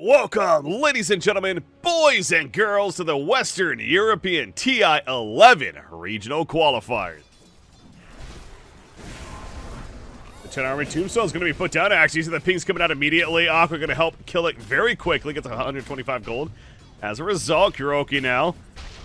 Welcome, ladies and gentlemen, boys and girls, to the Western European TI11 Regional Qualifiers. The 10 Army Tombstone is going to be put down. Actually, you see the pings coming out immediately. Aqua going to help kill it very quickly. Gets 125 gold. As a result, Kuroki now,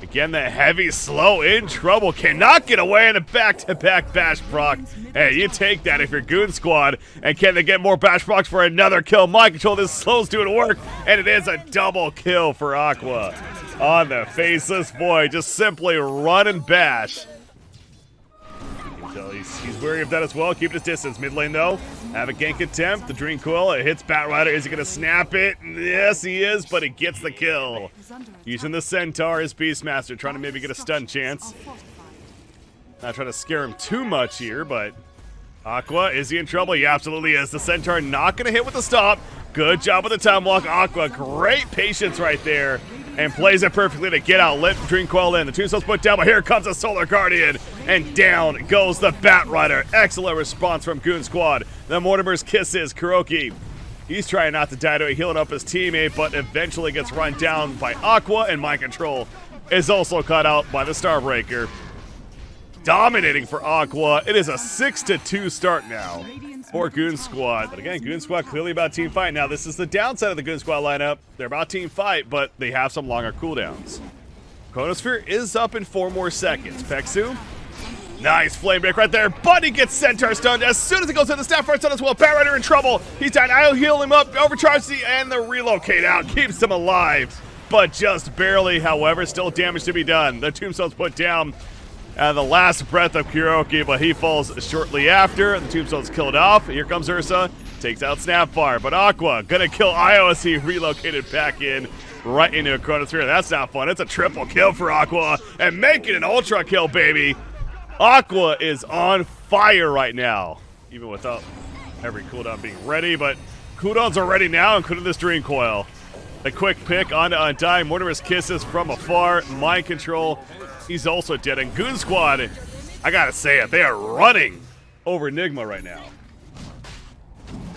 again, the heavy slow in trouble. Cannot get away in a back-to-back bash proc. Hey, you take that if you're Goon Squad. And can they get more bash procs for another kill? Mind control, this slow's doing work. And it is a double kill for Aqua. On the Faceless Void, just simply run and bash. He's wary of that as well, keeping his distance. Mid lane though, have a gank attempt. The Dream Coil, it hits Bat Rider. Is he gonna snap it? Yes, he is, but he gets the kill. Using the Centaur, his Beastmaster, trying to maybe get a stun chance. Not trying to scare him too much here, but Aqua, is he in trouble? He absolutely is. The Centaur not gonna hit with the stop. Good job with the time walk. Aqua, great patience right there. And plays it perfectly to get out. Let Dream Coil in. The Tombstone's put down, but here comes a Solar Guardian. And down goes the Bat Rider. Excellent response from Goon Squad. The Mortimer's Kisses. Kuroki, he's trying not to die to it, healing up his teammate, but eventually gets run down by Aqua, and Mind Control is also cut out by the Starbreaker. Dominating for Aqua. It is a 6-2 start now for Goon Squad. But again, Goon Squad clearly about team fight. Now, this is the downside of the Goon Squad lineup. They're about team fight, but they have some longer cooldowns. Chronosphere is up in 4 more seconds. Peksu, nice flame break right there, but he gets Centaur stunned as soon as he goes in. The staff first stun as well. Bat Rider in trouble. He's down. I'll heal him up. Overcharge and the relocate out keeps him alive, but just barely. However, still damage to be done. The Tombstone's put down. The last breath of Kuroki, but he falls shortly after. The Tombstone's killed off. Here comes Ursa, takes out Snapfire, but Aqua gonna kill Io as he relocated back in right into a Chronosphere. That's not fun. It's a triple kill for Aqua and making an ultra kill, baby. Aqua is on fire right now, even without every cooldown being ready, but cooldowns are ready now, including this Dream Coil. A quick pick onto Undying. Mortimer's Kisses from afar. Mind Control. He's also dead. And Goon Squad, I gotta say it, they are running over NIGMA right now.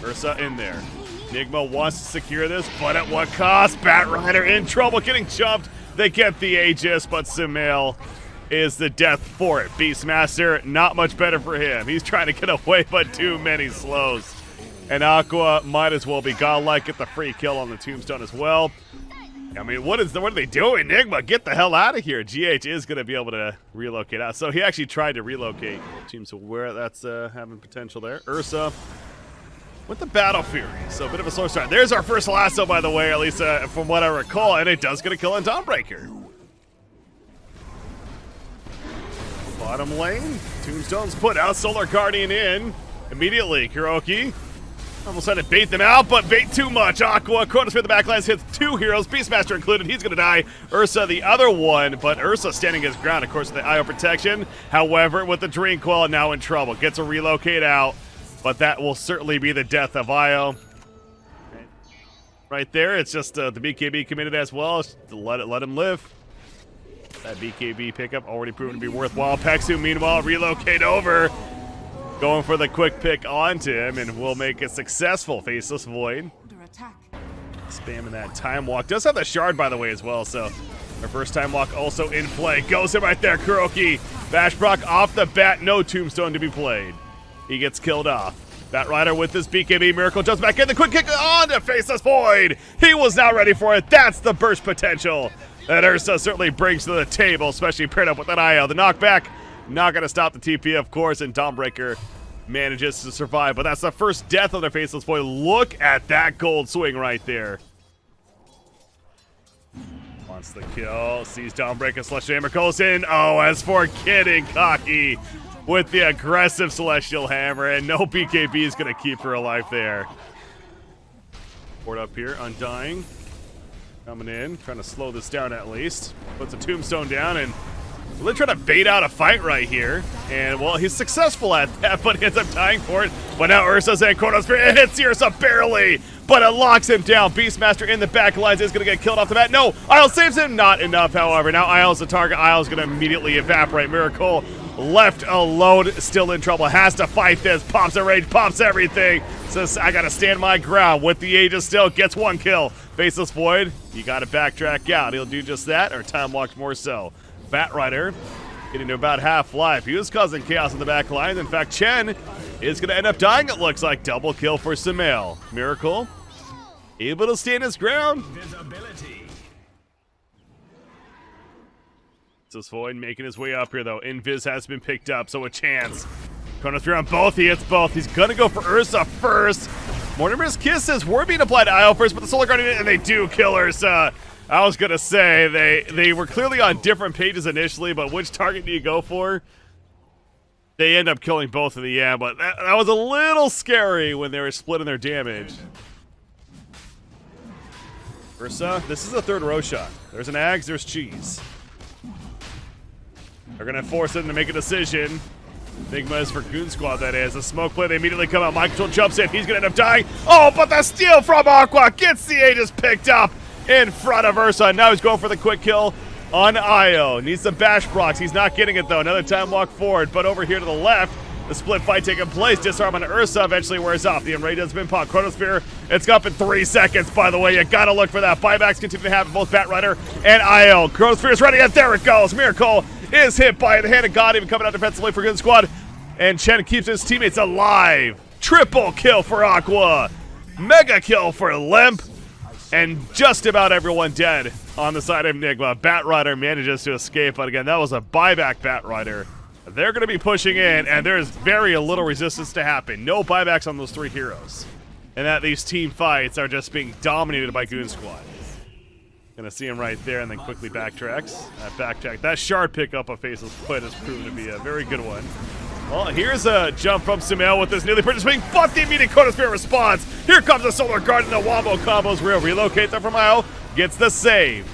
Ursa in there. NIGMA wants to secure this, but at what cost? Bat Rider in trouble, getting jumped. They get the Aegis, but Sumail is the death for it. Beastmaster, not much better for him. He's trying to get away, but too many slows. And Aqua might as well be godlike, get the free kill on the Tombstone as well. I mean, what are they doing? NIGMA, get the hell out of here. GH is going to be able to relocate out. So he actually tried to relocate. Seems aware that's having potential there. Ursa with the Battle Fury. So a bit of a slow start. There's our first lasso, by the way, at least from what I recall. And it does get a kill on Dawnbreaker. Bottom lane. Tombstone's put out. Solar Guardian in. Immediately, Kuroki almost had to bait them out, but bait too much. Aqua, Chronosphere the backlines hits 2 heroes, Beastmaster included. He's gonna die. Ursa the other one, but Ursa standing his ground, of course, with the IO protection. However, with the Dream Coil now in trouble. Gets a relocate out, but that will certainly be the death of IO. Right there, it's just the BKB committed as well. Let him live. That BKB pickup already proven to be worthwhile. Peksu, meanwhile, relocate over. Going for the quick pick onto him, and will make it successful. Faceless Void. Spamming that Time Walk. Does have the Shard, by the way, as well, so our first Time Walk also in play. Goes in right there, Kuroki. Bash Brock off the bat, no Tombstone to be played. He gets killed off. Bat Rider with this BKB Miracle jumps back in. The quick kick on to Faceless Void. He was not ready for it. That's the burst potential that Ursa certainly brings to the table, especially paired up with that IO. The knockback, not going to stop the TP, of course, and Dawnbreaker manages to survive. But that's the first death of their Faceless Void. Look at that gold swing right there. Wants the kill. Sees Dawnbreaker. Celestial Hammer goes in. Oh, as for kidding, Cocky with the aggressive Celestial Hammer. And no BKB is going to keep her alive there. Board up here. Undying. Coming in. Trying to slow this down at least. Puts a Tombstone down and they're trying to bait out a fight right here. And, well, he's successful at that, but he ends up dying for it. But now Ursa's in Chronosphere. It hits Ursa barely, but it locks him down. Beastmaster in the back lines is going to get killed off the bat. No, Isle saves him. Not enough, however. Now Isle's the target. Isle's going to immediately evaporate. Miracle left alone, still in trouble. Has to fight this. Pops a rage, pops everything. Says, I gotta stand my ground with the Aegis still. Gets 1 kill. Faceless Void, you gotta backtrack out. He'll do just that, or time walks more so. Batrider getting to about half-life. He was causing chaos in the back line. In fact, Chen is gonna end up dying, it looks like. Double kill for Sumail. Miracle able to stand his ground. Faceless Void making his way up here, though. Invis has been picked up, so a chance. Chronosphere on both, he hits both. He's gonna go for Ursa first. Mortimer's Kisses were being applied to Io first, but the Solar Guardian, and they do kill Ursa. I was gonna say, they were clearly on different pages initially, but which target do you go for? They end up killing both in the end, but that was a little scary when they were splitting their damage. Ursa, this is a third row shot. There's an Ags, there's Cheese. They're gonna force them to make a decision. NIGMA is for GOONSQUAD, that is. A smoke play, they immediately come out. Mind Control jumps in, he's gonna end up dying. Oh, but the steal from Aqua gets the Aegis picked up in front of Ursa. Now he's going for the quick kill on Io. Needs some bash procs, he's not getting it though. Another time walk forward, but over here to the left, the split fight taking place. Disarm on Ursa eventually wears off. The Enrage has been popped. Chronosphere, it's up in 3 seconds, by the way. You gotta look for that. Buybacks continue to happen, both Batrider and Io. Chronosphere is ready, and there it goes. Miracle is hit by the hand of God, even coming out defensively for GOONSQUAD. And Chen keeps his teammates alive. Triple kill for Aqua. Mega kill for Limp. And just about everyone dead on the side of NIGMA. Batrider manages to escape, but again, that was a buyback Batrider. They're going to be pushing in, and there's very little resistance to happen. No buybacks on those 3 heroes. And that these team fights are just being dominated by GOONSQUAD. Gonna see him right there, and then quickly backtracks. That shard pickup of Faceless Void has proven to be a very good one. Well, here's a jump from Sumail with this nearly purchased swing, but the immediate Chronosphere response. Here comes the Solar Guardian, the Wombo combos. Real relocate there from Io, gets the save.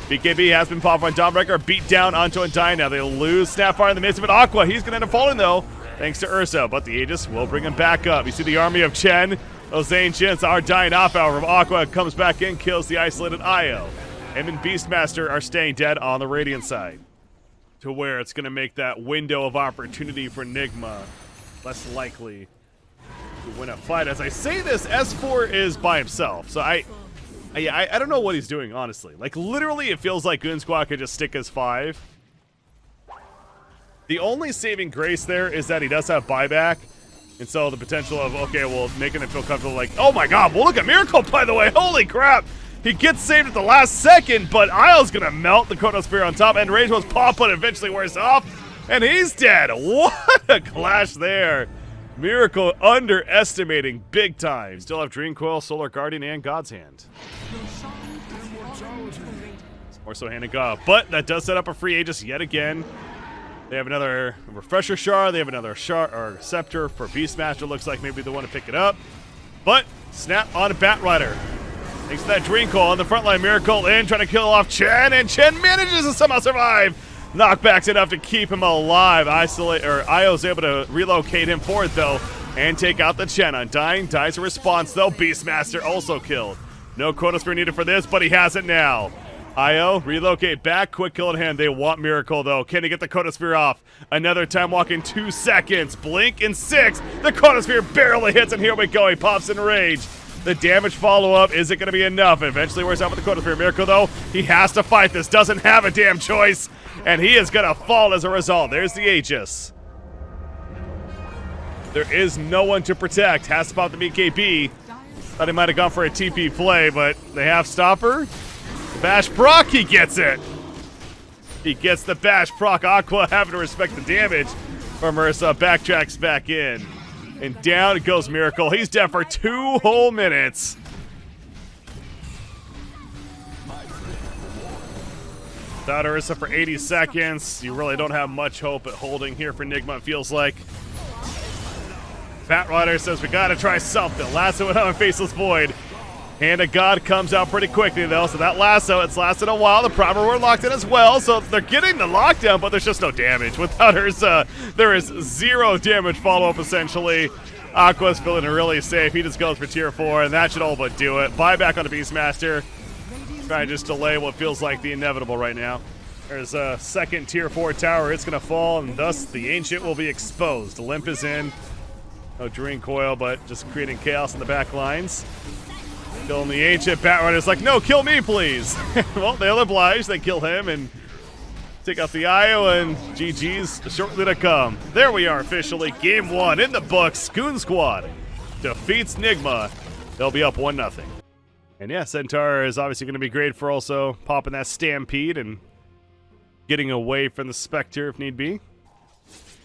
BKB has been popped on Dawnbreaker, beat down onto Undyne. Now they lose Snapfire in the midst of it. Aqua, he's gonna end up falling though, thanks to Ursa, but the Aegis will bring him back up. You see the army of Chen. Those ancients are dying off, however. Aqua comes back in, kills the isolated Io. Him and Beastmaster are staying dead on the Radiant side, to where it's going to make that window of opportunity for NIGMA less likely to win a fight. As I say this, S4 is by himself, so I don't know what he's doing, honestly. Like, literally, it feels like GOONSQUAD could just stick as 5. The only saving grace there is that he does have buyback, and so the potential of, okay, well, making it feel comfortable, like, oh my god, well, look at Miracle, by the way, holy crap! He gets saved at the last second, but Isle's gonna melt the Chronosphere on top, and Rage was pop, but eventually wears off, and he's dead. What a clash there. Miracle underestimating big time. Still have Dream Coil, Solar Guardian, and God's Hand. Or so Hand of God, but that does set up a free Aegis yet again. They have another Refresher Shard, they have another Shard or Scepter for Beastmaster, looks like maybe they want to pick it up. But snap on a Batrider. Thanks to that Dream Call on the front line. Miracle in, trying to kill off Chen, and Chen manages to somehow survive. Knockbacks enough to keep him alive. Io's able to relocate him forward, though, and take out the Chen. Undyne dies a response, though. Beastmaster also killed. No Chronosphere needed for this, but he has it now. Io, relocate back, quick kill in hand. They want Miracle, though. Can he get the Chronosphere off? Another time walk in 2 seconds. Blink in 6. The Chronosphere barely hits, and here we go. He pops in Rage. The damage follow-up, is it going to be enough? It eventually wears out with the Chronosphere. Miracle, though, he has to fight this. Doesn't have a damn choice, and he is going to fall as a result. There's the Aegis. There is no one to protect. Has to pop the BKB. Thought he might have gone for a TP play, but they have Stopper. Bash proc, he gets it. He gets the bash proc. Aqua having to respect the damage from Ursa. Backtracks back in. And down goes Miracle. He's dead for 2 whole minutes. Without Ursa for 80 seconds, you really don't have much hope at holding here for NIGMA, it feels like. Batrider says we gotta try something. Lasso it on Faceless Void. Hand of God comes out pretty quickly, though, so that lasso, it's lasted a while. The Primer were locked in as well, so they're getting the lockdown, but there's just no damage. Without Ursa, there is 0 damage follow-up, essentially. Aqua's feeling really safe. He just goes for tier 4, and that should all but do it. Buyback on the Beastmaster. Trying to just delay what feels like the inevitable right now. There's a second tier 4 tower. It's going to fall, and thus the Ancient will be exposed. Limp is in. No Dream Coil, but just creating chaos in the back lines. Killing the Ancient. Batrider's like, no, kill me, please. Well, they'll oblige. They kill him and take out the IO, and GG's shortly to come. There we are officially. Game 1 in the books. GOONSQUAD defeats NIGMA. They'll be up 1-0. And yeah, Centaur is obviously going to be great for also popping that Stampede and getting away from the Spectre if need be.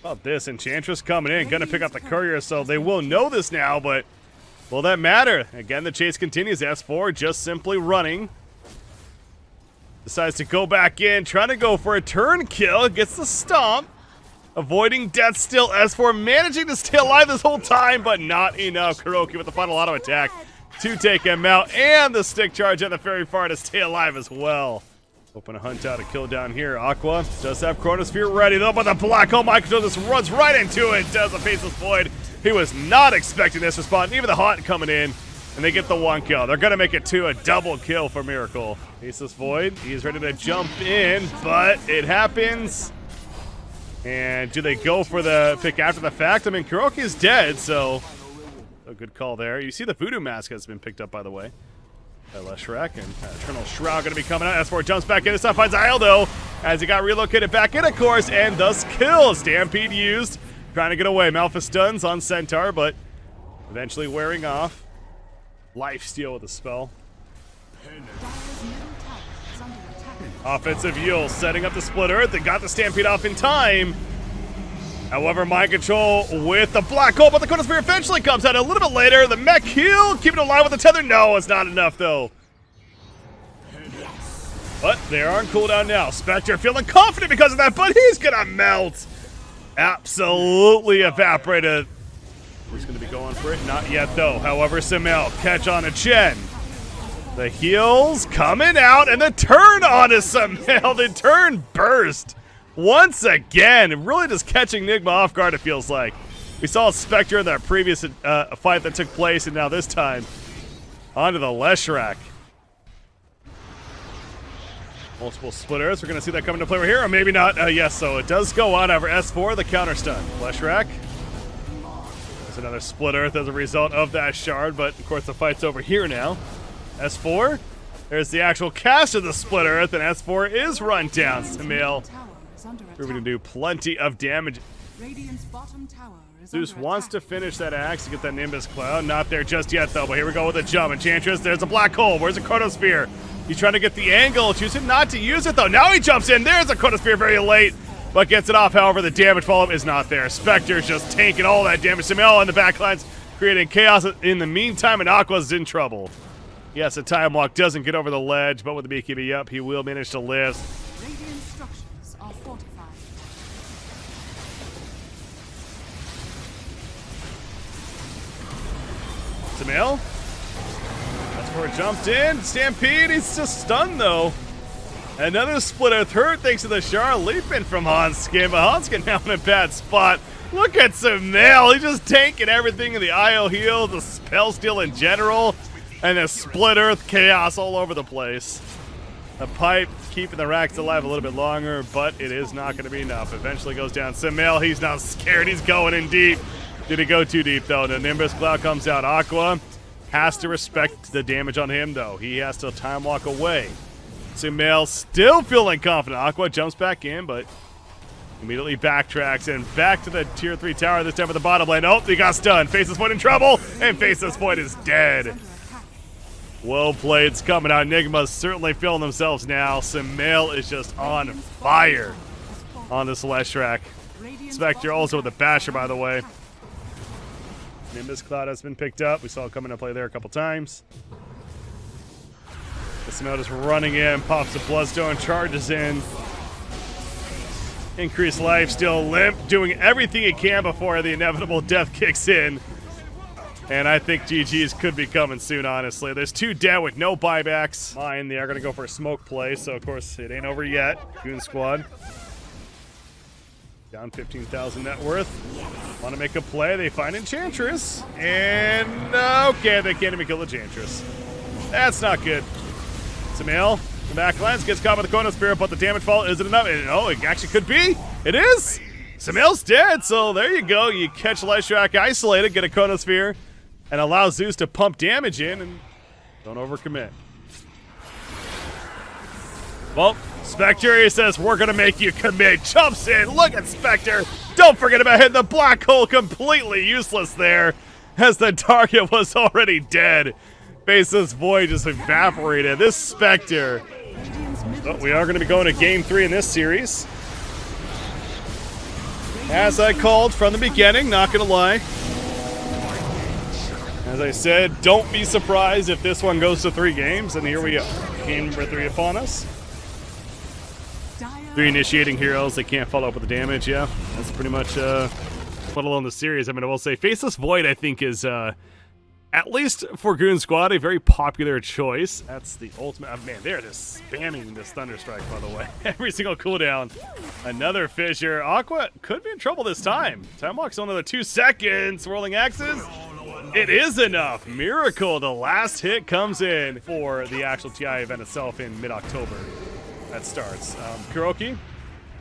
About this, Enchantress coming in, gonna pick up the Courier, so they will know this now, but will that matter? Again, the chase continues. S4 just simply running. Decides to go back in, trying to go for a turn kill, gets the stomp. Avoiding death still. S4 managing to stay alive this whole time, but not enough. Kuroki with the final auto attack to take him out, and the stick charge at the very far to stay alive as well. Hoping to hunt out a kill down here. Aqua does have Chronosphere ready though, but the black hole mind control just runs right into it. Does a Faceless Void. He was not expecting this respawn. Even the Haunt coming in, and they get the 1 kill. They're gonna make it 2, a double kill for Miracle. Faceless Void, he's ready to jump in, but it happens. And do they go for the pick after the fact? I mean, Kuroki is dead, so a good call there. You see the Voodoo Mask has been picked up, by the way. Leshrac and Eternal Shroud going to be coming out. S4 jumps back in. This time finds Isle, though, as he got relocated back in, of course, and thus kills. Stampede used. Trying to get away. Malphus stuns on Centaur, but eventually wearing off. Lifesteal with a spell. Offensive Yule setting up the Split Earth. They got the Stampede off in time. However, mind control with the black hole, but the Chronosphere eventually comes out a little bit later. The mech heal, keeping it alive with the tether. No, it's not enough, though. But they are on cooldown now. Spectre feeling confident because of that, but he's gonna melt. Absolutely evaporated. Who's gonna be going for it? Not yet, though. However, Simel catch on a Chen. The heals coming out, and the turn on is Simel. The turn burst. Once again, really just catching NIGMA off guard, it feels like. We saw Spectre in that previous fight that took place, and now this time, onto the Leshrac. Multiple splitters. We're going to see that come into play right here, or maybe not. Yes, so it does go on over S4, the counter stun. Leshrac. There's another split earth as a result of that shard, but of course the fight's over here now. S4. There's the actual cast of the split earth, and S4 is run down. Samil proving to do plenty of damage. Zeus wants to finish that axe to get that Nimbus Cloud. Not there just yet, though, but here we go with a jump. Enchantress, there's a black hole. Where's the Chronosphere? He's trying to get the angle, choosing not to use it, though. Now he jumps in. There's a Chronosphere very late, but gets it off. However, the damage follow-up is not there. Spectre's just tanking all that damage. Samel on the backlines, creating chaos in the meantime, and Aqua's in trouble. Yes, a Time Walk doesn't get over the ledge, but with the BKB up, he will manage to live. Radiant structures are fortified. Samil. That's where it jumped in. Stampede, he's just stunned, though. Another split earth hurt thanks to the Char leaping from Hanskin, but Hanskin now in a bad spot. Look at Samil. He's just tanking everything in the IO heal, the spell steal in general. And the split earth chaos all over the place. The pipe keeping the racks alive a little bit longer, but it is not going to be enough. Eventually goes down. Samil, he's not scared. He's going in deep. Did he go too deep, though? The Nimbus Cloud comes out. Aqua has to respect the damage on him, though. He has to time walk away. Samil still feeling confident. Aqua jumps back in, but immediately backtracks and back to the tier 3 tower, this time at the bottom lane. Oh, he got stunned. Faceless Void in trouble, and Faceless Void is dead. Well played. It's coming out. NIGMA's certainly feeling themselves now. Samil is just on fire on this Leshrac. Spectre also with the Basher, by the way. Nimbus Cloud has been picked up. We saw it come into play there a couple times. Samil just running in, pops the Bloodstone, charges in. Increased life, still limp, doing everything he can before the inevitable death kicks in. And I think GG's could be coming soon, honestly. There's 2 dead with no buybacks. Mine, they are going to go for a smoke play, so of course it ain't over yet. GOONSQUAD. Down 15,000 net worth. Want to make a play. They find Enchantress. And okay, they can't even kill Enchantress. That's not good. Samil The backlines gets caught by the Chronosphere, but the damage fall isn't enough. Oh, it actually could be. It is. Samael's dead, so there you go. You catch Lyshorak isolated, get a Chronosphere, and allow Zeus to pump damage in, and don't overcommit. Well, Spectre says, we're going to make you commit. Jumps in. Look at Spectre. Don't forget about hitting the black hole. Completely useless there, as the target was already dead. Faceless Void just evaporated. This Spectre. But we are going to be going to Game 3 in this series. As I called from the beginning, not going to lie. As I said, don't be surprised if this one goes to 3 games, and here we go. Game number 3 upon us. 3 initiating heroes, they can't follow up with the damage, yeah. That's pretty much let alone the series. I mean, I will say Faceless Void, I think, is, at least for GOONSQUAD, a very popular choice. That's the ultimate. Oh, man, they're just spamming this Thunderstrike, by the way. Every single cooldown. Another Fissure. Aqua could be in trouble this time. Time walk's only another 2 seconds. Swirling Axes. It is enough. Miracle. The last hit comes in for the actual TI event itself in mid-October. That starts. Kuroki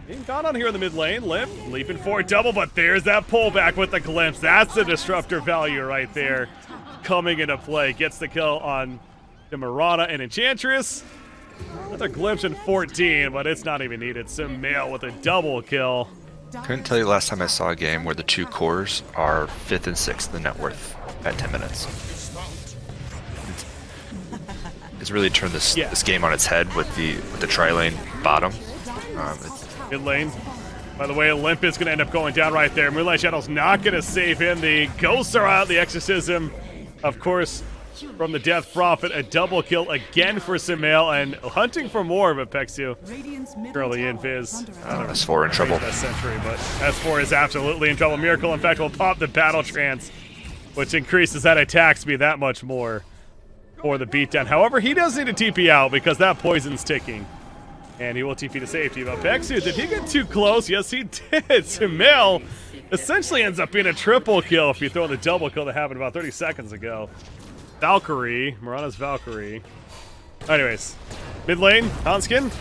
being gone on here in the mid lane. Limp leaping for double, but there's that pullback with the glimpse. That's the disruptor value right there coming into play. Gets the kill on the Mirana and Enchantress. Another glimpse in 14, but it's not even needed. Samael with a double kill. Couldn't tell you last time I saw a game where the 2 cores are 5th and 6th in the net worth at 10 minutes. It's really turned this game on its head with the tri-lane bottom. Mid lane. By the way, Olympus going to end up going down right there. Moonlight Shadow's not going to save him. The ghosts are out. The exorcism, of course, from the Death Prophet. A double kill again for Samael, and hunting for more, but Pexu early in Viz. S4 in trouble. Best century, but S4 is absolutely in trouble. Miracle, in fact, will pop the Battle Trance, which increases that attack speed that much more for the beatdown. However, he does need to TP out because that poison's ticking. And he will TP to safety. But Pexu, did he get too close? Yes, he did. Samael essentially ends up being a triple kill if you throw in the double kill that happened about 30 seconds ago. Valkyrie. Mirana's Valkyrie. Anyways, mid lane, Hanskin.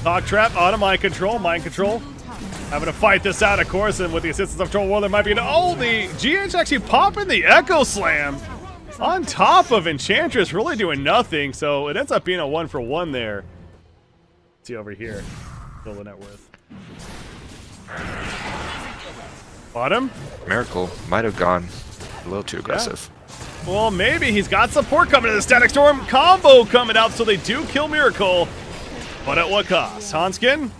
Talk Trap, auto mind control. Having to fight this out, of course, and with the assistance of Troll War, there might be an... Oh, the GH actually popping the Echo Slam on top of Enchantress, really doing nothing, so it ends up being a 1-for-1 there. Let's see over here. Still the net worth. Bottom? Miracle might have gone a little too aggressive. Yeah. Well, maybe he's got support coming to the Static Storm combo coming out, so they do kill Miracle. But at what cost? Hanskin?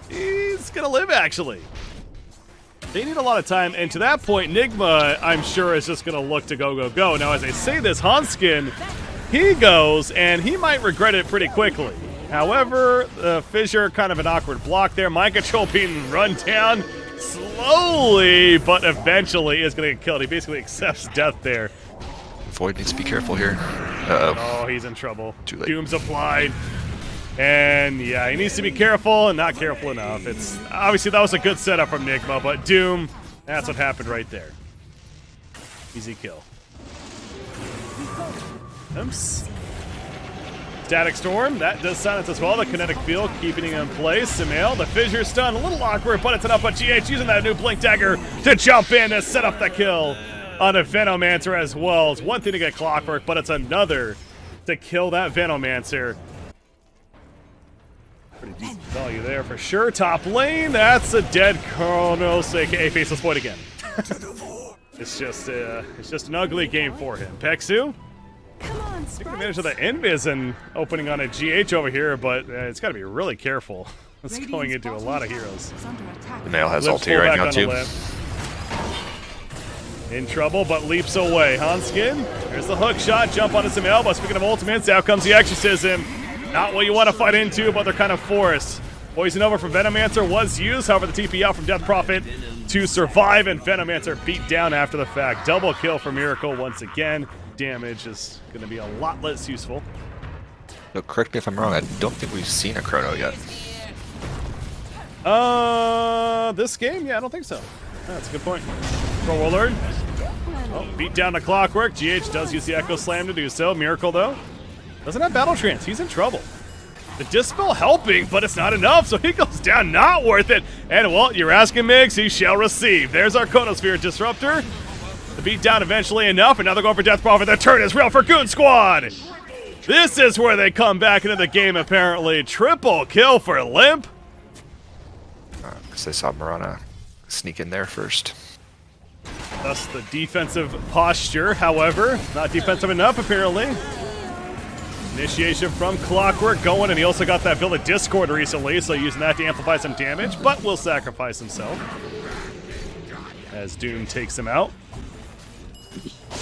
He's gonna live, actually. They need a lot of time, and to that point, NIGMA, I'm sure, is just gonna look to go. Now, as I say this, Hanskin, he goes, and he might regret it pretty quickly. However, the Fissure, kind of an awkward block there. Mind Control being run down slowly, but eventually is going to get killed. He basically accepts death there. Void needs to be careful here. Uh-oh. Oh, he's in trouble. Too late. Doom's applied. And yeah, he needs to be careful and not careful enough. It's obviously that was a good setup from NIGMA, but Doom, that's what happened right there. Easy kill. Oops. Static Storm, that does silence as well. The kinetic field keeping him in place. Samael, the Fissure stun, a little awkward, but it's enough. But GH using that new Blink Dagger to jump in to set up the kill on a Venomancer as well. It's one thing to get Clockwork, but it's another to kill that Venomancer. Pretty decent value there for sure. Top lane, that's a dead Kronos, aka Faceless Void again. It's just an ugly game for him. Pexu? Taking advantage of the invis and opening on a GH over here, but it's got to be really careful. It's going into a lot of heroes. The Nail has ulti right now too. In trouble, but leaps away. Hanskin, there's the hook shot, jump onto Samael, but speaking of ultimates, out comes the Exorcism. Not what you want to fight into, but they're kind of forced. Poison over from Venomancer was used, however the TP out from Death Prophet to survive, and Venomancer beat down after the fact. Double kill for Miracle once again. Damage is going to be a lot less useful. No, correct me if I'm wrong, I don't think we've seen a Chrono yet. This game? Yeah, I don't think so. That's a good point. Pro Warlord. Oh, beat down to Clockwork. GH does use the Echo Slam to do so. Miracle, though, doesn't have Battle Trance. He's in trouble. The Dispel helping, but it's not enough, so he goes down, not worth it. And, well, you're asking Migs, he shall receive. There's our Chronosphere Disruptor. The beatdown eventually enough, and now they're going for Death Prophet. The turn is real for GOONSQUAD. This is where they come back into the game, apparently. Triple kill for Limp. Because they saw Mirana sneak in there first. Thus the defensive posture, however, not defensive enough, apparently. Initiation from Clockwork going, and he also got that Build of Discord recently, so using that to amplify some damage, but will sacrifice himself as Doom takes him out.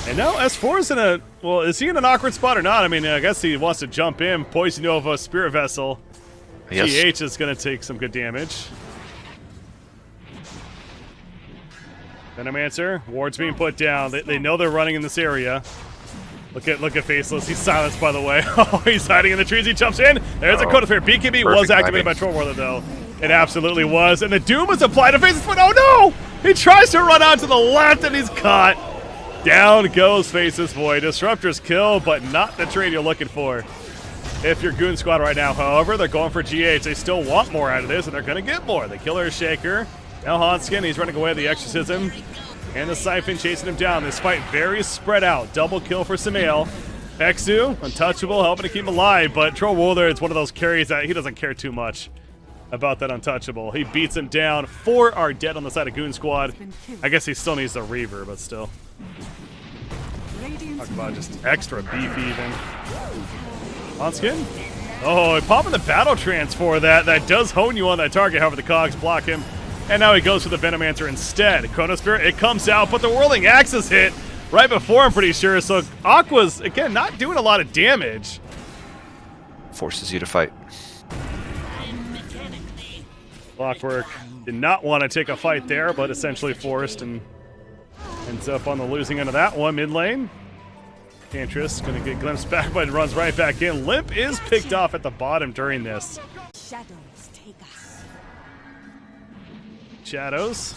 And now S4 is in a, well, is he in an awkward spot or not? I mean, I guess he wants to jump in. Poison Nova, Spirit Vessel. Yes. GH is going to take some good damage. Venomancer, ward's being put down. They know they're running in this area. Look at Faceless. He's silenced, by the way. Oh, he's hiding in the trees. He jumps in. There's a Chronosphere. BKB was activated by Troll Warlord, though. It absolutely was. And the Doom is applied to Faceless, but oh no! He tries to run out to the left, and he's caught. Down goes Faceless Void. Disruptor's kill, but not the trade you're looking for. If you're GOONSQUAD right now, however, they're going for GH. They still want more out of this, and they're going to get more. The Killer Shaker. Now Hanskin, he's running away with the Exorcism. And the Siphon chasing him down. This fight very spread out. Double kill for Samael. Exu, untouchable, helping to keep him alive, but Troll Warlord is one of those carries that he doesn't care too much about that untouchable. He beats him down. 4 are dead on the side of GOONSQUAD. I guess he still needs the Reaver, but still. Talk about just extra beef even. Hanskin? Oh, popping the Battle Trance for that. That does hone you on that target, however the cogs block him. And now he goes for the Venomancer instead. Chronosphere, it comes out, but the Whirling Axe is hit right before, I'm pretty sure. So Aqua's, again, not doing a lot of damage. Forces you to fight. Clockwork did not want to take a fight there, but essentially forced and ends up on the losing end of that one. Mid lane. Cantress going to get glimpsed back, but runs right back in. Limp is picked off at the bottom during this. Shadows.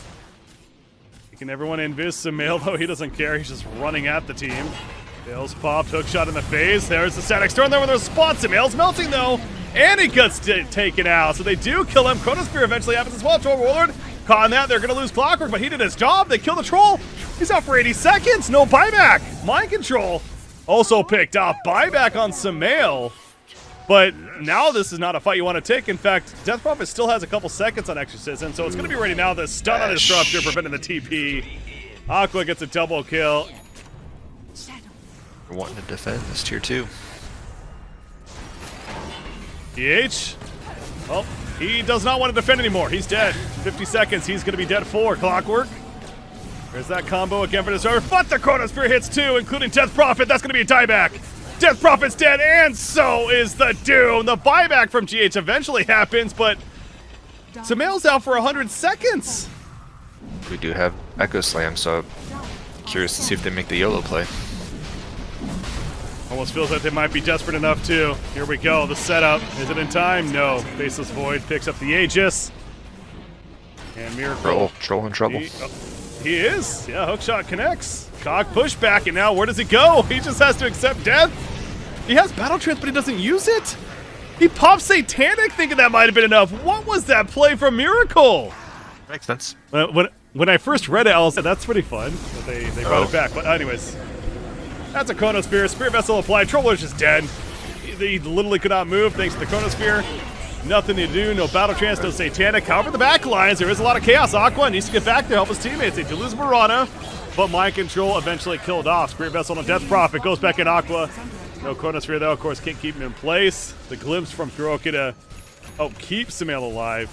Taking everyone invis. Samael, though, he doesn't care. He's just running at the team. Bale's popped. Hook shot in the face. There's the static storm there with a spot. Samael's melting, though. And he gets taken out. So they do kill him. Chronosphere eventually happens as well. Troll Warlord caught on that. They're going to lose Clockwork, but he did his job. They kill the Troll. He's out for 80 seconds. No buyback. Mind control. Also picked up. Buyback on Samael. But now this is not a fight you want to take. In fact, Death Prophet still has a couple seconds on Exorcism, so it's going to be ready now. The stun on Disruptor preventing the TP. Aqua gets a double kill. We're wanting to defend this tier 2. PH. Oh, he does not want to defend anymore. He's dead. 50 seconds. He's going to be dead for Clockwork. There's that combo again for Disruptor. But the Chronosphere hits 2, including Death Prophet. That's going to be a tieback. Death Prophet's dead, and so is the Doom. The buyback from GH eventually happens, but Samael's out for 100 seconds. We do have Echo Slam, so curious to see if they make the YOLO play. Almost feels like they might be desperate enough, too. Here we go, the setup. Is it in time? No. Faceless Void picks up the Aegis. And Miracle. Troll in trouble. He is. Yeah, hookshot connects. Cog pushback, and now where does he go? He just has to accept death. He has Battle Trance, but he doesn't use it. He pops Satanic, thinking that might have been enough. What was that play from Miracle? Makes sense. When I first read it, I was like, that's pretty fun. But they brought it back. But anyways, that's a Chronosphere. Spirit Vessel applied. Troller's just dead. He literally could not move thanks to the Chronosphere. Nothing to do, no Battle Trance, no Satanic. However, the back lines, there is a lot of chaos. Aqua needs to get back to help his teammates. They do lose Mirana, but Mind Control eventually killed off. Spirit Vessel on Death Prophet goes back in Aqua. No Chronosphere, though, of course, can't keep him in place. The glimpse from Kuroki to keep Samael alive.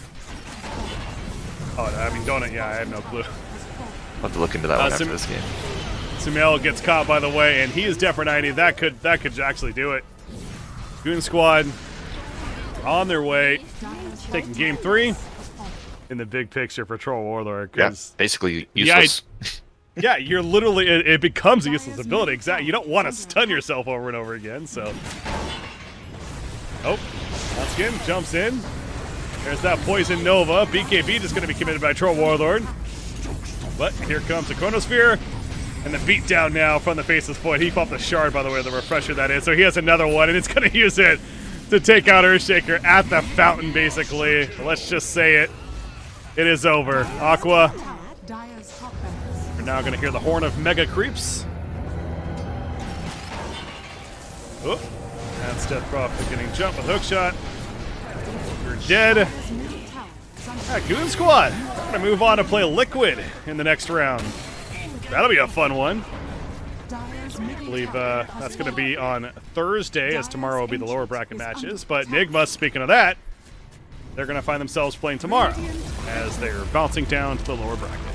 Oh, I mean, Donut, yeah, I have no clue. I'll have to look into that one after this game. Samael gets caught, by the way, and he is dead for 90. That could actually do it. GOONSQUAD on their way, taking game 3 in the big picture for Troll Warlord. Yeah, basically useless. Yeah, you're literally, it becomes a useless ability. Exactly. You don't want to stun yourself over and over again, so. Oh, Hanskin jumps in. There's that Poison Nova. BKB just going to be committed by Troll Warlord. But here comes the Chronosphere. And the beatdown now from the Faceless Void. He popped the shard, by the way, the refresher that is. So he has another one, and it's going to use it to take out Earthshaker at the fountain, basically. Let's just say it. It is over. Aqua, Dire's top barracks. we're now going to hear the horn of Mega Creeps. Oh, that's Deathcroft getting jumped with hookshot. You're dead. Dire's middle tower is under Goon Squad. We're going to move on to play Liquid in the next round. That'll be a fun one. Dire's I middle believe tower that's has going to be fallen. on Thursday, as tomorrow will be the lower bracket matches. But NIGMA, speaking of that, they're going to find themselves playing tomorrow as they're bouncing down to the lower bracket.